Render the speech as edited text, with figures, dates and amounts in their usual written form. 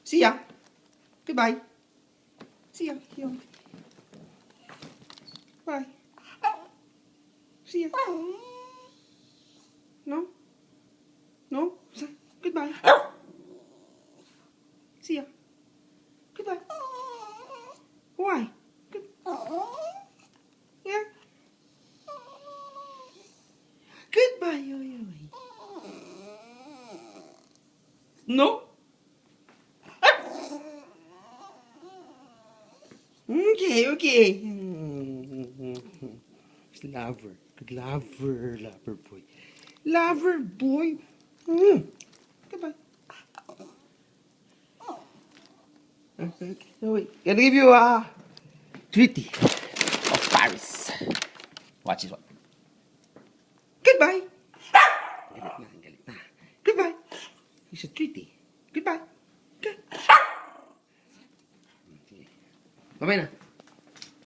See ya. Goodbye. See ya. Bye. See ya. No? No? Goodbye. See ya. Goodbye. Why? Yeah. Goodbye, Yoy. No? Okay. Lover boy. Lover boy. Goodbye. Okay. No, wait. Gonna give you a treaty of Paris. Watch this one. Goodbye. Galit na. Goodbye. It's a treaty. Goodbye. Good. Okay. Bye-bye na.